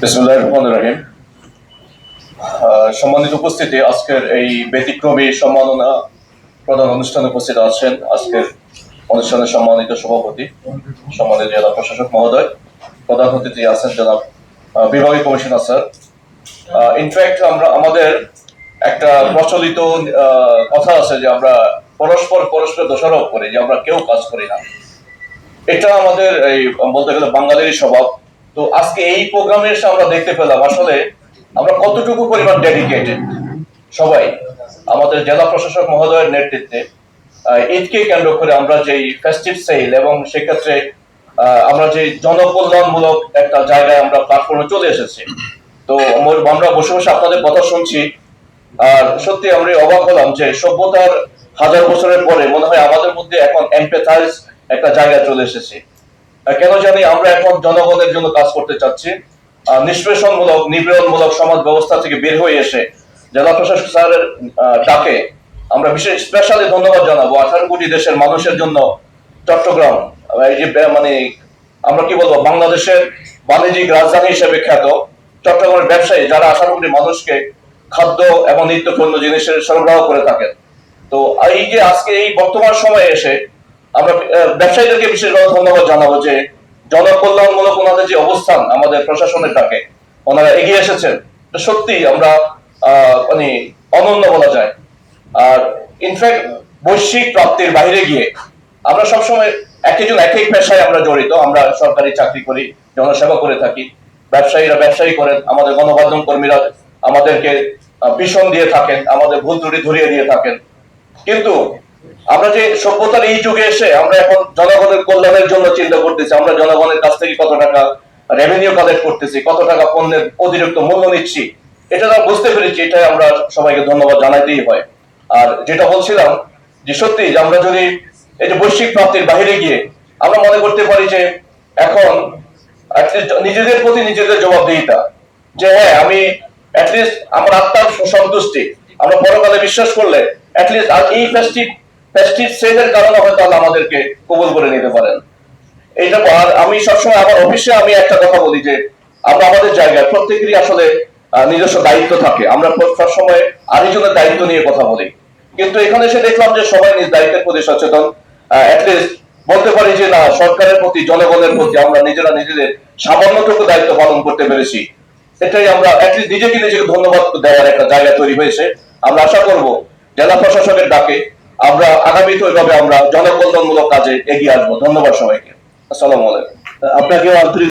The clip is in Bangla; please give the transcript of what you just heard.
বিসমিল্লাহির রহমানির রহিম। সম্মানিত উপস্থিতি, আজকের এই ব্যতিক্রমী সম্মাননা প্রধান অনুষ্ঠানে উপস্থিত আছেন আজকের অনুষ্ঠানের সম্মানিত সভাপতি, সম্মানিত জেলা প্রশাসক মহোদয়, প্রধান অতিথি আছেন জনাব বিভাগীয় কমিশনার স্যার। ইনফ্যাক্ট আমাদের একটা প্রচলিত কথা আছে যে আমরা পরস্পর দোষারোপ করি যে আমরা কেউ কাজ করি না। এটা আমাদের এই বলতে গেলে বাঙালির স্বভাব। তো আজকে এই প্রোগ্রামে এসে আমরা দেখতে পেলাম আসলে আমরা কতটুকু পরিমাণ ডেডিকেটেড সবাই। আমাদের জেলা প্রশাসক মহোদয়ের নেতৃত্বে ঈদকে কেন্দ্র করে আমরা যে ফেস্টিভ সেল এবং সেক্ষেত্রে আমরা যে জনকল্যাণমূলক একটা জায়গায় আমরা প্ল্যাটফর্মে চলে এসেছি। তো আমরা বসে বসে আপনাদের কথা শুনছি, আর সত্যি আমরা অবাক হলাম যে সভ্যতার হাজার বছরের পরে মনে হয় আমাদের মধ্যে এখন এমপ্যাথাইজ একটা জায়গায় চলে এসেছে। কেন জানি আমরা এখন জনগণের জন্য কাজ করতে চাচ্ছি। নিষ্পেষণমূলক নিপীড়নমূলক সমাজ ব্যবস্থা থেকে বের হয়ে এসে জেলা প্রশাসক স্যারের ডাকে আমরা বিশেষ স্পেশালি ধন্যবাদ জানাবো 18 কোটি দেশের মানুষের জন্য চট্টগ্রাম, এই যে মানে আমরা কি বলবো, বাংলাদেশের বাণিজ্যিক রাজধানী হিসেবে খ্যাত চট্টগ্রামের ব্যবসায়ী যারা 18 কোটি মানুষকে খাদ্য এবং নিত্য পণ্য জিনিসের সরবরাহ করে থাকেন। তো এই যে আজকে এই বর্তমান সময়ে এসে আমরা ব্যবসায়ীদেরকে বিশেষভাবে ধন্যবাদ জানাবো যে জনকল্যাণমূলক ওনাদের যে অবস্থান আমাদের প্রশাসনের ডাকে ওনারা এগিয়ে এসেছেন। সত্যি আমরা মানে অনন্য বলা যায়। আর ইনফ্যাক্ট বৈশ্বিক প্রাপ্তির বাইরে গিয়ে আমরা সবসময় এক একজন এক এক পেশায় আমরা জড়িত। আমরা সরকারি চাকরি করি, জনসেবা করে থাকি, ব্যবসায়ীরা ব্যবসায়ী করেন, আমাদের গণমাধ্যম কর্মীরা আমাদেরকে ভীষণ দিয়ে থাকেন, আমাদের ভুল ত্রুটি ধরিয়ে দিয়ে থাকেন। কিন্তু আমরা যে সভ্যতার এই যুগে এসে আমরা এখন জনগণের কল্যাণের জন্য চিন্তা করতেছি, আমরা জনগণের কাছ থেকে কত টাকা রেভিনিউ কালেক্ট করতেছি, কত টাকা পণ্যের অতিরিক্ত মূল্য নিচ্ছি, এটা আমরা বুঝতে পেরেছি। এটাই আমরা সবাইকে ধন্যবাদ জানাইতেই হয়। আর যেটা বলছিলাম যে সত্যি যে আমরা যদি এই যে বৈশ্বিক প্রাপ্তির বাইরে গিয়ে আমরা মনে করতে পারি যে এখন নিজেদের প্রতি নিজেদের জবাবদিহিতা, যে হ্যাঁ আমি অ্যাটলিস্ট আমার আত্মার সন্তুষ্টি আমরা পরকালে বিশ্বাস করলে অ্যাটলিস্ট আর এই ফেস্টিভ সেলের কারণে হয়তো আল্লাহ আমাদেরকে কবুল করে নিতে পারেন। এইটা। আর আমি সবসময় আমার অফিসে আমি একটা কথা বলি যে আমরা আমাদের জায়গায় প্রত্যেকেরই আসলে নিজস্ব দায়িত্ব থাকে। আমরা সবসময় আরেকজনের দায়িত্ব নিয়ে কথা বলি, কিন্তু এখানে এসে দেখলাম যে সবাই নিজ দায়িত্বের প্রতি সচেতন। অ্যাটলিস্ট বলতে পারি যে না, সরকারের প্রতি জনগণের প্রতি আমরা নিজেরা নিজেদের সামান্যটুকু দায়িত্ব পালন করতে পেরেছি। এটাই আমরা অ্যাটলিস্ট নিজেকে ধন্যবাদ দেওয়ার একটা জায়গা তৈরি হয়েছে। আমরা আশা করব জেলা প্রশাসকের ডাকে আমরা আগামীতে ওইভাবে আমরা জনকল্যাণমূলক কাজে এগিয়ে আসবো। ধন্যবাদ সবাইকে। আসসালামু আলাইকুম। আপনাকে আন্তরিক